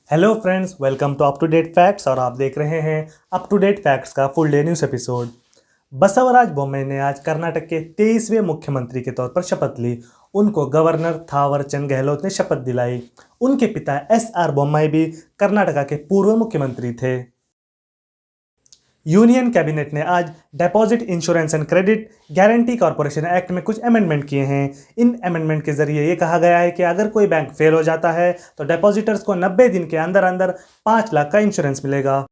Hello friends, welcome to up to date facts और आप देख रहे हैं अप टू डेट फैक्ट्स का full day news episode. Basavaraj Bommai ने आज कर्नाटक के 23वें मुख्यमंत्री के तौर पर शपथ ली। उनको गवर्नर थावरचंद गहलोत ने शपथ दिलाई। उनके पिता एस.आर. बोम्मई भी कर्नाटक के पूर्व मुख्यमंत्री थे। यूनियन कैबिनेट ने आज deposit insurance and credit guarantee corporation act में कुछ अमेंडमेंट किए हैं। इन अमेंडमेंट के जरिए ये कहा गया है कि अगर कोई बैंक फेल हो जाता है तो डिपॉजिटर्स को 90 दिन के अंदर अंदर 5 लाख का इंश्योरेंस मिलेगा।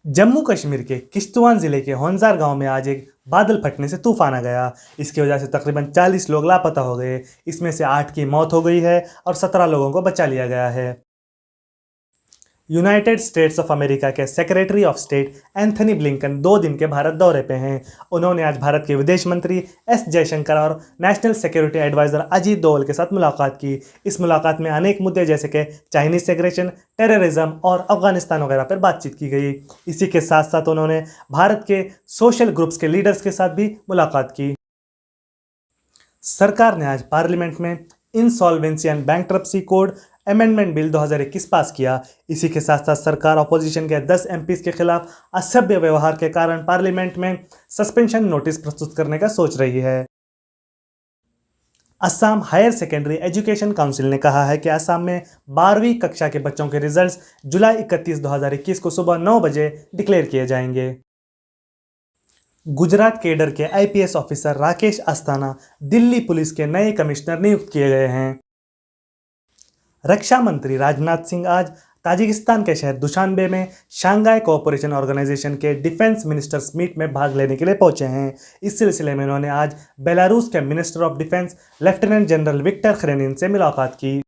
जम्मू कश्मीर के किश्तवाड़ जिले के होंजार गांव में आज एक बादल फटने से तूफान आ गया। इसकी वजह से तकरीबन 40 लोग लापता हो गए। इसमें से 8 की मौत हो गई है और 17 लोगों को बचा लिया गया है। यूनाइटेड स्टेट्स ऑफ अमेरिका के secretary of state Anthony Blinken 2 दिन के भारत दौरे पे हैं। उन्होंने आज भारत के विदेश मंत्री एस जयशंकर और national security adviser Ajit Doval के साथ मुलाकात की। इस मुलाकात में अनेक मुद्दे जैसे कि चाइनीज एग्रेशन, टेररिज्म और अफगानिस्तान वगैरह पर बातचीत की गई। इसी के साथ साथ उन्होंने भारत के सोशल ग्रुप्स के लीडर्स के साथ भी मुलाकात की। सरकार ने आज पार्लियामेंट में insolvency and bankruptcy code amendment bill 2021 पास किया। इसी के साथ साथ सरकार अपोजिशन के 10 एमपीज के खिलाफ असभ्य व्यवहार के कारण पार्लियामेंट में सस्पेंशन नोटिस प्रस्तुत करने का सोच रही है। Assam higher secondary education council ने कहा है कि असम में 12वीं कक्षा के बच्चों के रिजल्ट्स जुलाई 31, 2021 को सुबह 9 बजे डिक्लेयर किए जाएंगे। गुजरात केडर के IPS officer Rakesh Asthana Delhi police के नए कमिश्नर नियुक्त किए गए हैं। रक्षा मंत्री राजनाथ सिंह आज ताजिकिस्तान के शहर दुशानबे में शंघाई कोऑपरेशन ऑर्गेनाइजेशन के डिफेंस मिनिस्टर्स मीट में भाग लेने के लिए पहुंचे हैं। इस सिलसिले में उन्होंने आज बेलारूस के minister of defence lieutenant general Victor Kharenin से मुलाकात की।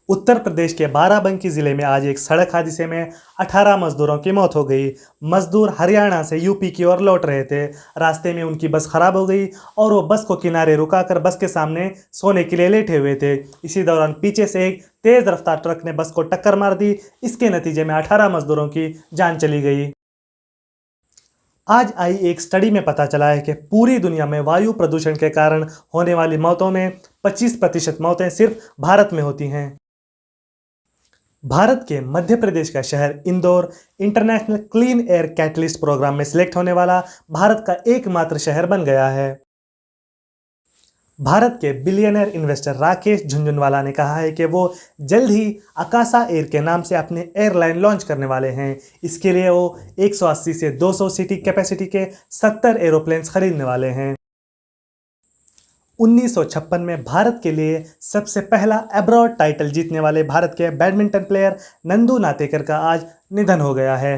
उत्तर प्रदेश के बाराबंकी जिले में आज एक सड़क हादसे में 18 मजदूरों की मौत हो गई। मजदूर हरियाणा से यूपी की ओर लौट रहे थे। रास्ते में उनकी बस खराब हो गई और वो बस को किनारे रुकाकर बस के सामने सोने के लिए लेटे हुए थे। इसी दौरान पीछे से एक तेज रफ्तार ट्रक ने बस को टक्कर मार दी। इसके नतीजे में 18 मजदूरों की जान चली गई। आज आई एक स्टडी में पता चला है कि पूरी दुनिया में वायु प्रदूषण के कारण होने वाली मौतों में 25% मौतें सिर्फ भारत में होती हैं। भारत के मध्य प्रदेश का शहर Indore international clean air catalyst programme में सिलेक्ट होने वाला भारत का एकमात्र शहर बन गया है। भारत के बिलियनर इन्वेस्टर राकेश झुनझुनवाला ने कहा है कि वो जल्द ही आकाशा एयर के नाम से अपने एयरलाइन लॉन्च करने वाले हैं। इसके लिए वो 180 से 200 सीटिंग कैपेसिटी के 70 एरोप्लेन्स खरीदने वाले हैं। 1956 में भारत के लिए सबसे पहला अब्रॉड टाइटल जीतने वाले भारत के बैडमिंटन प्लेयर नंदू नातेकर का आज निधन हो गया है।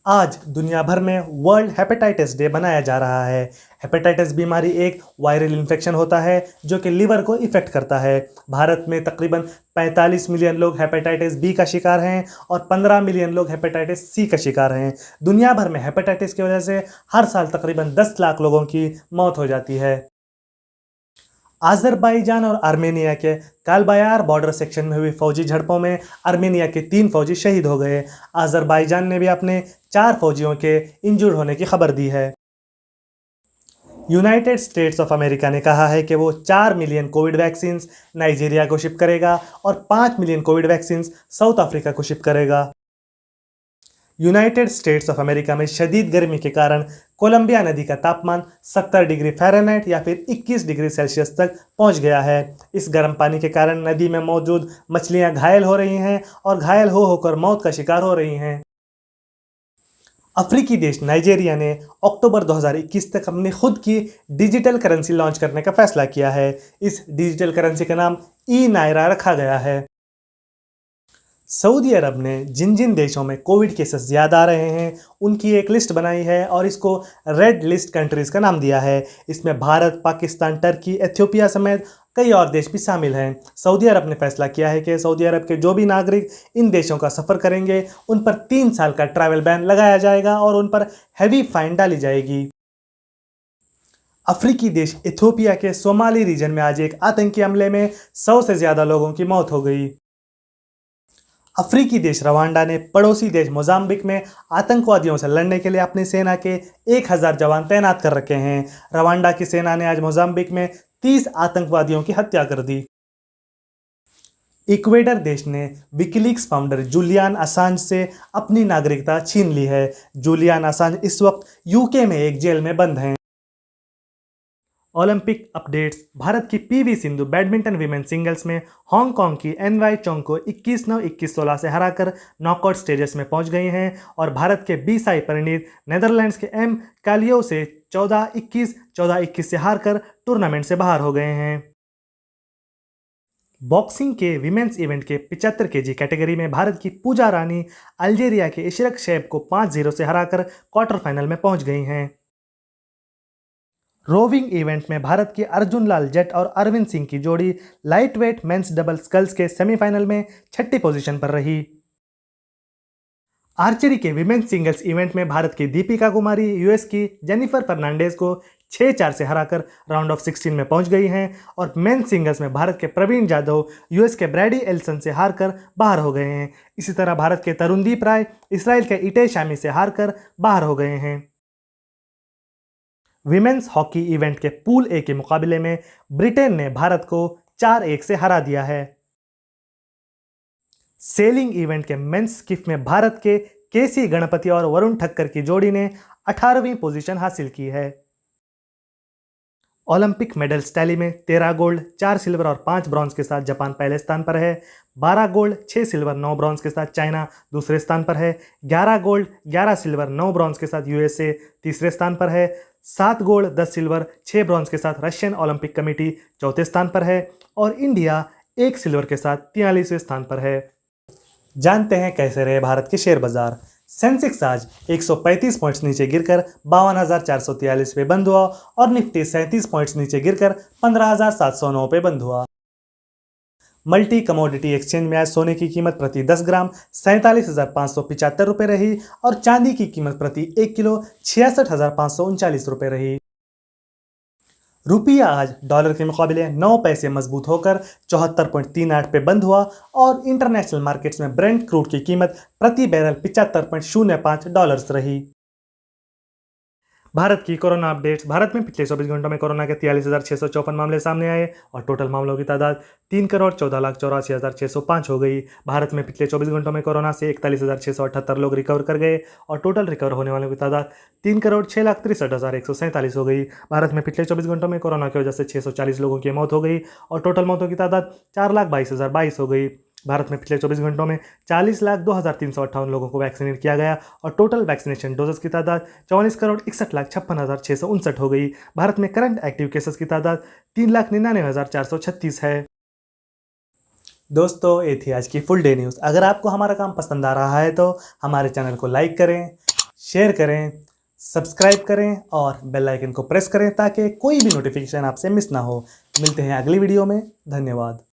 आज दुनिया भर में वर्ल्ड हेपेटाइटिस डे मनाया जा रहा है। हेपेटाइटिस बीमारी एक वायरल इन्फेक्शन होता है जो कि लीवर को इफेक्ट करता है। भारत में तकरीबन 45 मिलियन लोग हेपेटाइटिस बी का शिकार हैं और 15 मिलियन लोग हेपेटाइटिस सी का शिकार हैं। दुनिया भर में हेपेटाइटिस की वजह से हर साल तकरीबन 10 लाख लोगों की मौत हो जाती है। अजरबैजान और आर्मेनिया के कालबायार बॉर्डर सेक्शन में हुई फौजी झड़पों में आर्मेनिया के 3 फौजी शहीद हो गए। अजरबैजान ने भी अपने 4 फौजियों के इंजर्ड होने की खबर दी है। यूनाइटेड स्टेट्स ऑफ अमेरिका ने कहा है कि वो 4 मिलियन कोविड वैक्सीन नाइजीरिया को शिप करेगा और 5 million Covid vaccine south Africa को शिप करेगा। यूनाइटेड स्टेट्स ऑफ अमेरिका में शदीद गर्मी के कारण कोलंबिया नदी का तापमान 70 डिग्री फ़ारेनहाइट या फिर 21 डिग्री सेल्सियस तक पहुंच गया है। इस गर्म पानी के कारण नदी में मौजूद मछलियां घायल हो रही हैं और घायल होकर मौत का शिकार हो रही हैं। अफ्रीकी देश नाइजीरिया ने अक्टूबर 2021 तक अपनी खुद की डिजिटल करेंसी लॉन्च करने का फैसला किया है। इस डिजिटल करेंसी का नाम ई नायरा रखा गया है। सऊदी अरब ने जिन जिन देशों में कोविड केसेस ज़्यादा आ रहे हैं उनकी एक लिस्ट बनाई है और इसको रेड लिस्ट कंट्रीज़ का नाम दिया है। इसमें भारत, पाकिस्तान, टर्की, एथियोपिया समेत कई और देश भी शामिल हैं। सऊदी अरब ने फैसला किया है कि सऊदी अरब के जो भी नागरिक इन देशों का सफ़र करेंगे उन पर 3 साल का ट्रैवल बैन लगाया जाएगा और उन पर हैवी फाइन डाली जाएगी। अफ्रीकी देश इथियोपिया के सोमाली रीजन में आज एक आतंकी हमले में 100 से ज़्यादा लोगों की मौत हो गई। अफ्रीकी देश रवांडा ने पड़ोसी देश मोजाम्बिक में आतंकवादियों से लड़ने के लिए अपनी सेना के 1000 जवान तैनात कर रखे हैं। रवांडा की सेना ने आज मोजाम्बिक में 30 आतंकवादियों की हत्या कर दी। इक्वेडर देश ने विकीलीक्स फाउंडर जूलियन असांज से अपनी नागरिकता छीन ली है। जूलियन असांज इस वक्त यूके में एक जेल में बंद हैं। Olympic updates. भारत की PV Sindhu badminton women singles में हांगकांग की एनवाई चोंग को 21-9, 21-16 से हराकर नॉकआउट स्टेजेस में पहुंच गई हैं और भारत के बी साई परिणीत नेदरलैंड्स के एम कालियो से 14-21, 14-21 से हारकर टूर्नामेंट से बाहर हो गए हैं। बॉक्सिंग के विमेंस इवेंट के 75 केजी कैटेगरी में भारत की पूजा रानी अल्जीरिया के इशरक शैब को 5-0 से हराकर क्वार्टर फाइनल में पहुंच गई हैं। रोविंग इवेंट में भारत के अर्जुन लाल जट और अरविंद सिंह की जोड़ी light weight men's double sculls के सेमीफाइनल में 6ठी पोजीशन पर रही। आर्चरी के विमेंस सिंगल्स इवेंट में भारत की दीपिका कुमारी यूएस की जेनिफर फर्नांडेज को 6-4 से हराकर राउंड ऑफ 16 में पहुंच गई हैं और मेंस सिंगल्स में भारत के प्रवीण जाधव यूएस के ब्रैडी एल्सन से हारकर बाहर हो गए हैं। इसी तरह भारत के तरुणदीप राय इसराइल के इटे शामी से हारकर बाहर हो गए हैं। विमेंस हॉकी इवेंट के पूल ए के मुकाबले में ब्रिटेन ने भारत को 4-1 से हरा दिया है। सेलिंग इवेंट के मेंस स्किफ में भारत के केसी गणपति और वरुण ठक्कर की जोड़ी ने 18वीं पोजीशन हासिल की है। ओलंपिक मेडल्स टैली में 13 गोल्ड, 4 सिल्वर और 5 ब्रॉन्ज के साथ जापान पहले स्थान पर है। 12 गोल्ड, 6 सिल्वर, 9 ब्रॉन्ज के साथ चाइना दूसरे स्थान पर है। 11 गोल्ड, 11 सिल्वर, 9 ब्रॉन्ज के साथ यूएसए तीसरे स्थान पर है। 7 गोल्ड, 10 सिल्वर, 6 ब्रॉन्ज के साथ रशियन ओलंपिक कमेटी चौथे स्थान पर है और इंडिया 1 सिल्वर के साथ 43वें स्थान पर है। जानते हैं कैसे रहे भारत के शेयर बाजार। सेंसेक्स आज 135 पॉइंट्स नीचे गिरकर 52,443 पे बंद हुआ और निफ्टी 37 पॉइंट्स नीचे गिरकर 15,709 पे बंद हुआ। मल्टी कमोडिटी एक्सचेंज में आज सोने की कीमत प्रति 10 ग्राम 47,575 रुपये रही और चांदी की कीमत प्रति 1 किलो 66,539 रुपये रही। रुपया आज डॉलर के मुकाबले 9 पैसे मजबूत होकर 74.38 पे बंद हुआ और इंटरनेशनल मार्केट्स में ब्रेंट क्रूड की कीमत प्रति बैरल $75.05 रही। भारत की कोरोना अपडेट्स। भारत में पिछले 24 घंटों में कोरोना के 43,654 मामले सामने आए और टोटल मामलों की तादाद 3,14,84,605 हो गई। भारत में पिछले 24 घंटों में कोरोना से 41,678 लोग रिकवर कर गए और टोटल रिकवर होने वालों की तादाद 3,06,63,147 हो गई। भारत में पिछले 24 घंटों में कोरोना की वजह से 640 लोगों की मौत हो गई और टोटल मौतों की तादाद 4,22,022 हो गई। भारत में पिछले 24 घंटों में 40,02,358 लोगों को वैक्सीनेट किया गया और टोटल वैक्सीनेशन डोजेस की तादाद 44,61,56,659 हो गई। भारत में करंट एक्टिव केसेस की तादाद 3,99,436 है। दोस्तों, ये थी आज की फुल डे न्यूज़। अगर आपको हमारा काम पसंद आ रहा है तो हमारे चैनल को लाइक करें, शेयर करें, सब्सक्राइब करें और बेल आइकन को प्रेस करें ताकि कोई भी नोटिफिकेशन आपसे मिस ना हो। मिलते हैं अगली वीडियो में। धन्यवाद।